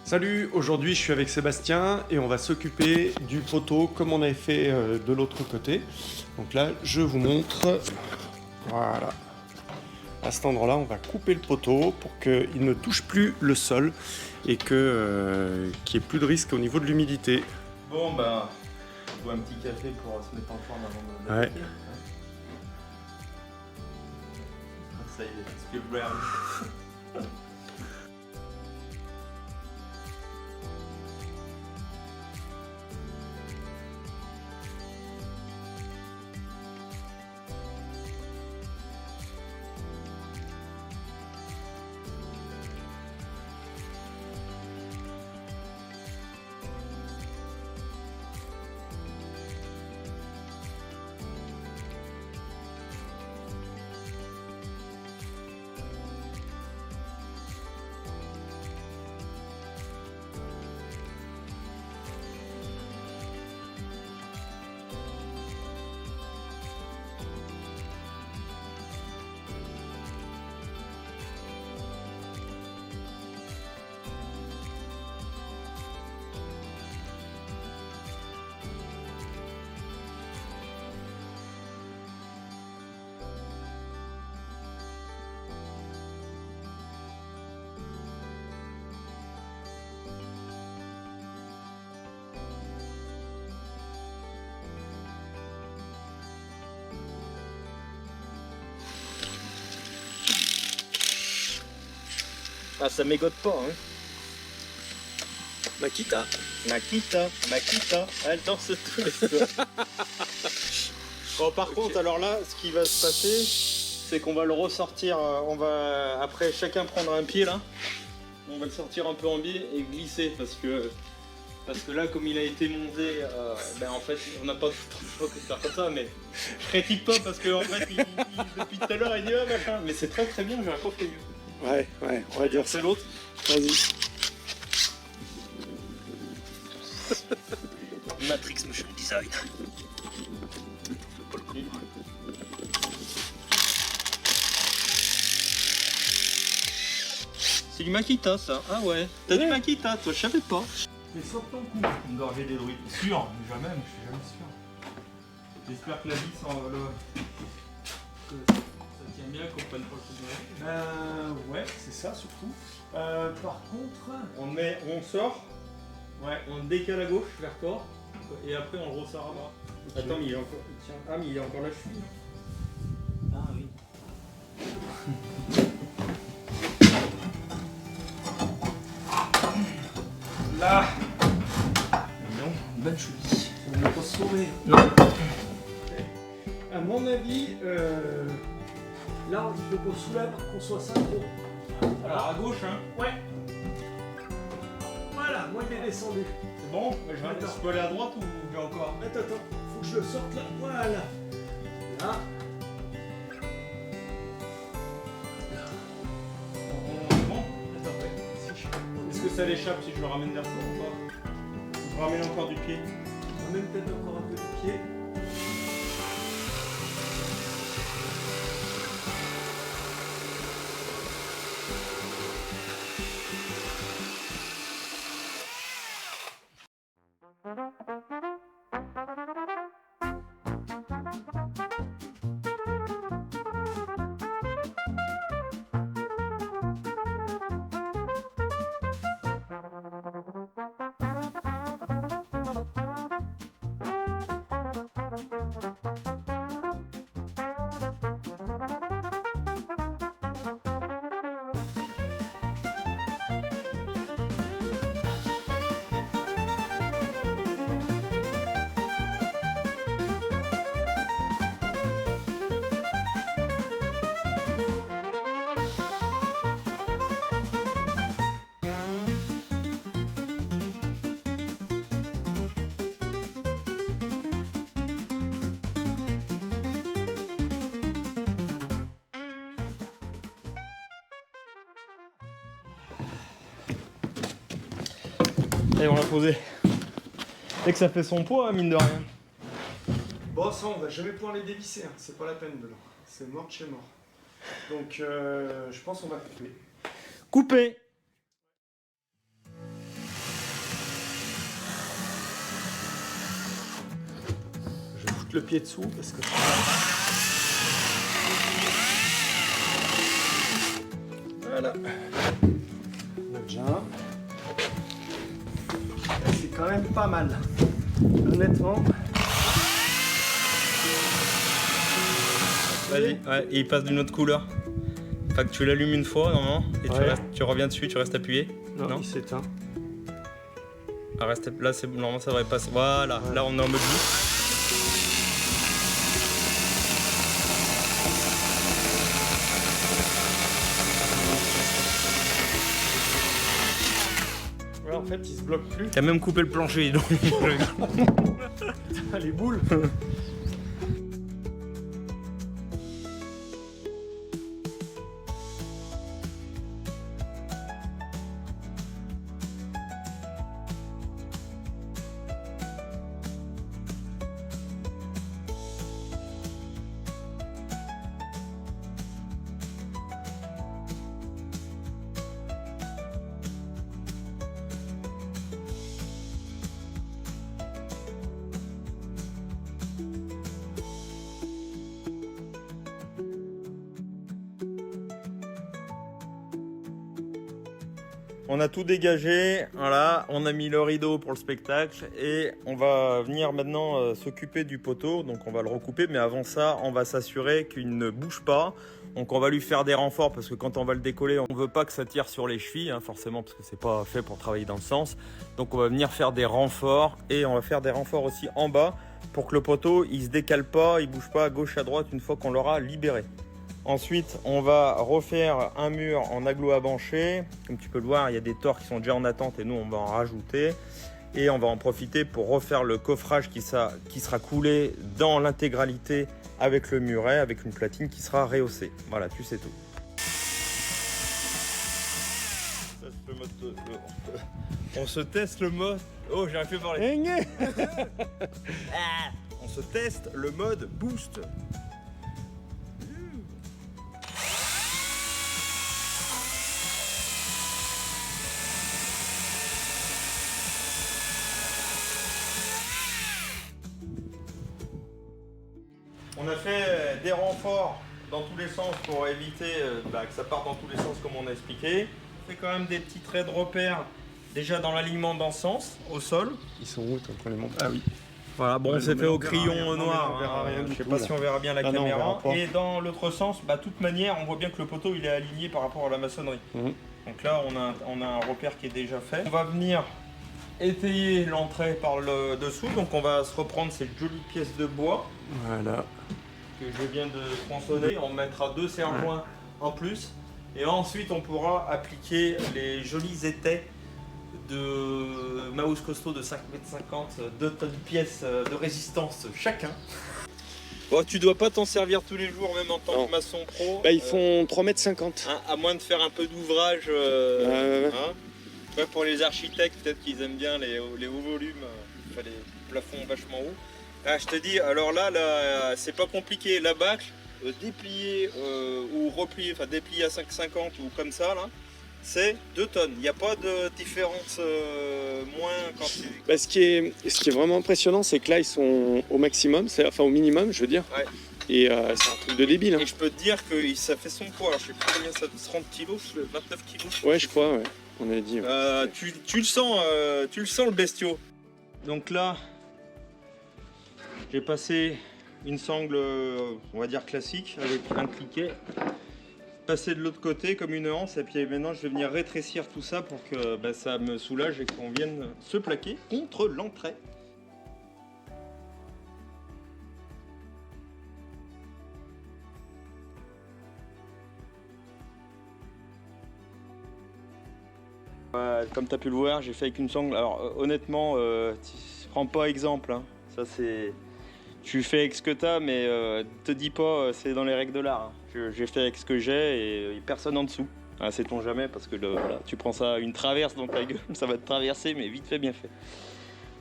Salut, aujourd'hui je suis avec Sébastien et on va s'occuper du poteau comme on avait fait de l'autre côté. Donc là je vous montre, voilà, à cet endroit là on va couper le poteau pour qu'il ne touche plus le sol et qu'il n'y ait plus de risque au niveau de l'humidité. Bon ben, on boit un petit café pour se mettre en forme avant de Ouais. Ça y est, Spielberg. Ah, ça mégote pas, hein. Makita. Makita, elle danse tous les soirs. Bon, par contre, alors là, ce qui va se passer, c'est qu'on va le ressortir. On va après chacun prendre un pied là. On va le sortir un peu en biais et glisser parce que là, comme il a été monté, ben en fait, on n'a pas trop le choix que de faire comme ça. Mais je critique pas parce que en fait, depuis tout à l'heure, il dit ah machin. Mais c'est très bien, j'aurais pas prévu. Ouais, on va dire C'est l'autre. Vas-y. Matrix Motion Design. C'est du Makita ça. Ah ouais. T'as du Makita, toi, je savais pas. Mais saute ton cou, une gorgée des druides. Sûr, mais jamais, je suis jamais sûr. J'espère que la vis que ça tient bien, qu'on prenne pas le coup de la Ouais, c'est ça surtout. Par contre, on sort, ouais, on décale à gauche vers toi, et après on le ressort à droite. Okay. Attends, mais il est encore. Tiens, ah, mais il est encore la cheville. Ah oui. là, Non, bonne cheville. on va pas se sauver. Non. À mon avis, là, il faut qu'on soulève, qu'on soit synchro. Alors à gauche, hein. Ouais. Voilà, moi il est descendu. C'est bon. Je peux aller à droite ou j'ai encore. Attends, faut que je le sorte là. Voilà. Là. C'est bon. Attends, ouais. Est-ce que ça l'échappe si je le ramène vers toi ou pas? Je ramène encore du pied. On ramène peut-être encore un peu de pied. Et on l'a posé. Dès que ça fait son poids, mine de rien. Bon, ça on va jamais pouvoir les dévisser, hein. C'est pas la peine de là. C'est mort de chez mort. Donc je pense qu'on va couper. Coupé. le pied dessous parce que... Voilà. On a déjà un. C'est quand même pas mal. Honnêtement. Vas-y, ouais, et il passe d'une autre couleur. Enfin que tu l'allumes une fois, normalement, et tu reviens dessus, tu restes appuyé. Non, il s'éteint. Ah, là, normalement, ça devrait passer. Voilà, là, on est en mode boost. Ouais, en fait, il se bloque plus. T'as même coupé le plancher, donc. Les boules. On a tout dégagé, voilà, on a mis le rideau pour le spectacle et on va venir maintenant s'occuper du poteau. Donc on va le recouper, mais avant ça, on va s'assurer qu'il ne bouge pas. Donc on va lui faire des renforts parce que quand on va le décoller, on ne veut pas que ça tire sur les chevilles, hein, forcément, parce que c'est pas fait pour travailler dans le sens. Donc on va venir faire des renforts et on va faire des renforts aussi en bas pour que le poteau il se décale pas, il bouge pas à gauche à droite une fois qu'on l'aura libéré. Ensuite, on va refaire un mur en aglo à bancher. Comme tu peux le voir, il y a des tors qui sont déjà en attente et nous, on va en rajouter. Et on va en profiter pour refaire le coffrage qui sera coulé dans l'intégralité avec le muret, avec une platine qui sera rehaussée. Voilà, tu sais tout. On se teste le mode... Oh, j'ai rien fait parler. On se teste le mode boost. On a fait des renforts dans tous les sens pour éviter que ça parte dans tous les sens comme on a expliqué. On fait quand même des petits traits de repère déjà dans l'alignement dans ce sens, au sol. Ils sont où quand on les monte? Ah oui. Voilà, bon, Ouais, on s'est fait au crayon rien. noir. On verra rien Je du sais tout, pas là. si on verra bien la Ah non, on caméra. verra pas. Et dans l'autre sens, de toute manière, on voit bien que le poteau il est aligné par rapport à la maçonnerie. Donc là, on a un repère qui est déjà fait. On va venir étayer l'entrée par le dessous. Donc on va se reprendre cette jolie pièce de bois. Voilà. Que je viens de tronçonner, on mettra 2 serre-joints en plus et ensuite on pourra appliquer les jolis étais de Maus costaud de 5,50 m, 2 tonnes pièces de résistance chacun. Bon, tu dois pas t'en servir tous les jours même en tant que maçon pro. Bah, ils font 3,50 m. Hein, à moins de faire un peu d'ouvrage. Hein. Pour les architectes, peut-être qu'ils aiment bien les hauts volumes, les plafonds vachement hauts. Ah, je te dis, alors là c'est pas compliqué. La bâcle, dépliée ou repliée, enfin dépliée à 5,50 ou comme ça, là, c'est 2 tonnes. Il n'y a pas de différence moins quand tu... Bah, ce qui est vraiment impressionnant, c'est que là, ils sont au maximum, enfin au minimum, je veux dire. Ouais. Et c'est un truc de débile. Hein. Et je peux te dire que ça fait son poids. Alors, je sais plus combien ça 30 kg, 29 kg. Ouais, je crois, ouais. On a dit. Ouais. Tu le sens le bestiau. Donc là, j'ai passé une sangle, on va dire classique, avec un cliquet. Passer de l'autre côté comme une anse, et puis maintenant je vais venir rétrécir tout ça pour que ça me soulage et qu'on vienne se plaquer contre l'entrée. Comme tu as pu le voir, j'ai fait avec une sangle. Alors honnêtement, prends pas exemple, hein. Ça c'est... Tu fais avec ce que t'as, mais te dis pas, c'est dans les règles de l'art. Hein. J'ai fait avec ce que j'ai et personne en dessous. Ah, sait-on jamais, parce que voilà, tu prends ça une traverse dans ta gueule, ça va te traverser, mais vite fait, bien fait.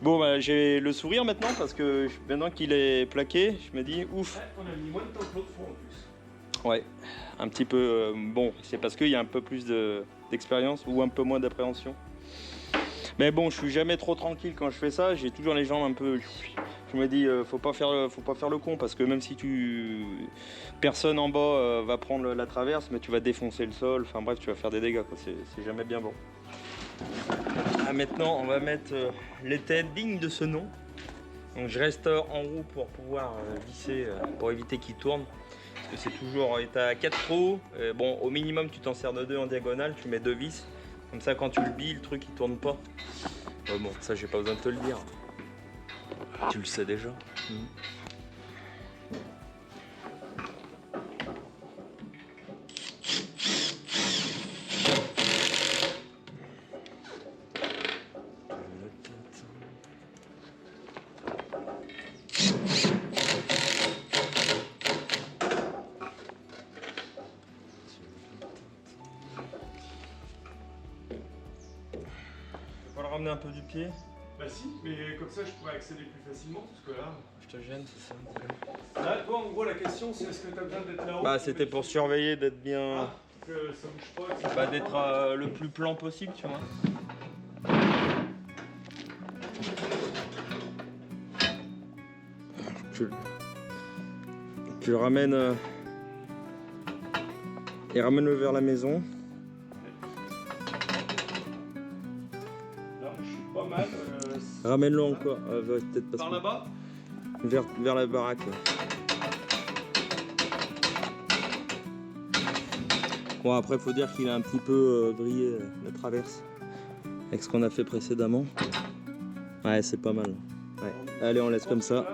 Bon, j'ai le sourire maintenant, parce que maintenant qu'il est plaqué, je me dis, ouf. Ouais, on a mis moins de temps que l'autre fois en plus. Ouais, un petit peu, bon, c'est parce qu'il y a un peu plus d'expérience ou un peu moins d'appréhension. Mais bon, je suis jamais trop tranquille quand je fais ça, j'ai toujours les jambes un peu... Je je me dis, faut pas faire le con, parce que même si personne en bas va prendre la traverse, mais tu vas défoncer le sol, enfin bref, tu vas faire des dégâts, quoi. C'est jamais bien bon. Ah, maintenant, on va mettre les têtes dignes de ce nom. Donc je reste en roue pour pouvoir visser, pour éviter qu'il tourne. Parce que c'est toujours, tu as 4 trous, bon au minimum tu t'en sers de 2 en diagonale, tu mets 2 vis. Comme ça quand tu le billes, le truc il tourne pas. Bon, ça j'ai pas besoin de te le dire. Tu le sais déjà. On va le ramener un peu du pied. Bah si, mais comme ça je pourrais accéder plus facilement, parce que là... Je te gêne, c'est ça. Là, toi en gros la question c'est est-ce que tu as besoin d'être là-haut? Bah c'était pour surveiller, d'être bien... Ah, que ça bouge pas, etc. Bah d'être le plus plan possible, tu vois. Tu le ramènes... et ramène-le vers la maison. Là je suis pas mal. Ramène-le encore, peut-être pas Par là-bas? vers la baraque. Ouais. Bon après faut dire qu'il a un petit peu brillé la traverse avec ce qu'on a fait précédemment. Ouais c'est pas mal. Ouais. Allez on laisse comme ça.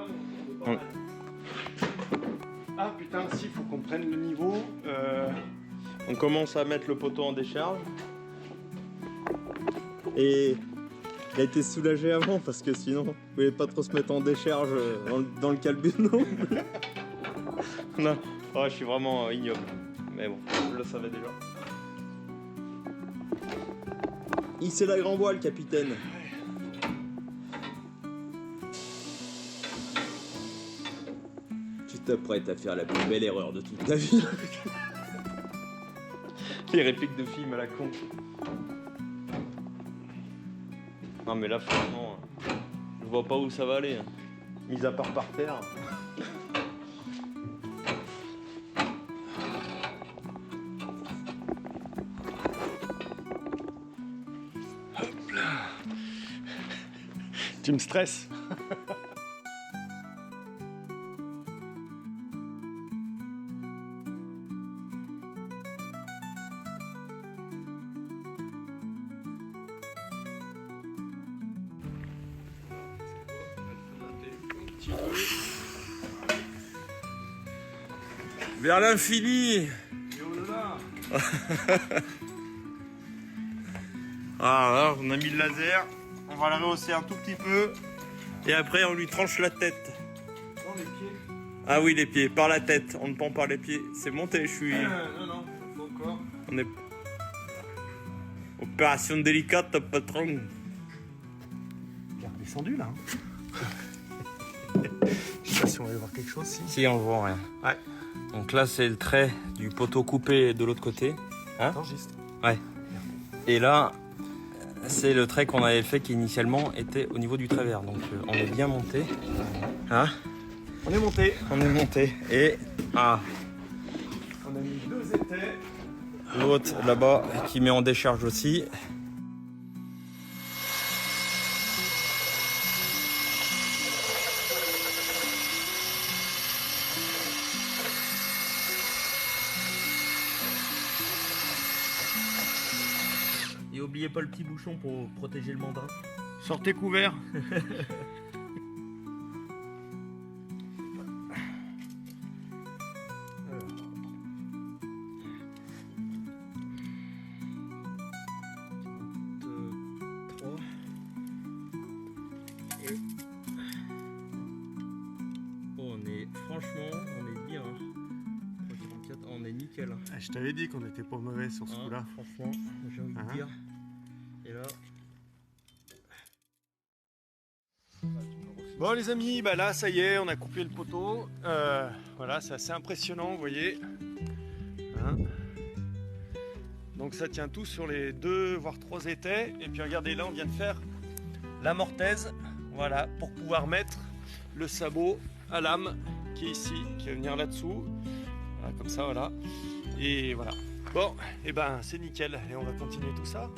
Ah putain si, faut qu'on prenne le niveau. On commence à mettre le poteau en décharge. Et il a été soulagé avant parce que sinon vous ne pouvez pas trop se mettre en décharge dans le calbut non. Non, oh, je suis vraiment ignoble. Mais bon, je le savais déjà. Hissez la grand voile, capitaine. Tu t'apprêtes à faire la plus belle erreur de toute ta vie. Les répliques de films à la con. Non mais là franchement, je vois pas où ça va aller. Mis à part par terre. Tu me stresses. Vers l'infini. Et au-delà. Ah là, on a mis le laser. On va la rehausser un tout petit peu. Et après, on lui tranche la tête. Non, les pieds. Ah oui, les pieds, par la tête. On ne pend pas les pieds. C'est monté, je suis... Non, pas encore. On est... Opération délicate, patron. Bien descendu là. Je sais pas si on va y voir quelque chose, si. Si, on voit rien. Ouais. Donc là, c'est le trait du poteau coupé de l'autre côté. Hein? T'enregistres. Ouais. Et là, c'est le trait qu'on avait fait qui initialement était au niveau du travers. Donc on est bien monté. Hein? On est monté. On est monté. Et ah, On a mis 2 étais. l'autre là-bas qui met en décharge aussi. Et oubliez pas le petit bouchon pour protéger le mandrin. Sortez couverts. Franchement, on est bien. 3,44, on est nickel. Ah, je t'avais dit qu'on n'était pas mauvais sur ce coup-là. Franchement, j'ai envie de dire. Et là. Bon les amis, bah là ça y est, on a coupé le poteau. Voilà, c'est assez impressionnant, vous voyez. Hein, donc ça tient tout sur les 2 voire 3 étais. Et puis regardez, là on vient de faire la mortaise. Voilà, pour pouvoir mettre le sabot à lame qui est ici, qui va venir là-dessous. Voilà, comme ça, voilà. Et voilà. Bon, et ben c'est nickel. Et on va continuer tout ça.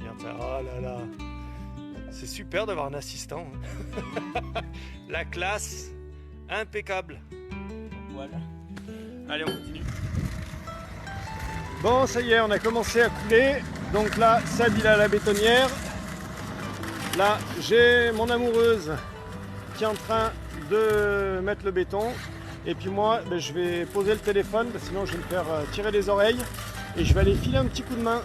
Regarde ça. Oh là là. C'est super d'avoir un assistant. La classe, impeccable. Voilà. Allez, on continue. Bon, ça y est, on a commencé à couler. Donc là, Sad, il a la bétonnière. Là, j'ai mon amoureuse qui est en train de mettre le béton. Et puis moi, je vais poser le téléphone, parce que sinon je vais me faire tirer les oreilles. Et je vais aller filer un petit coup de main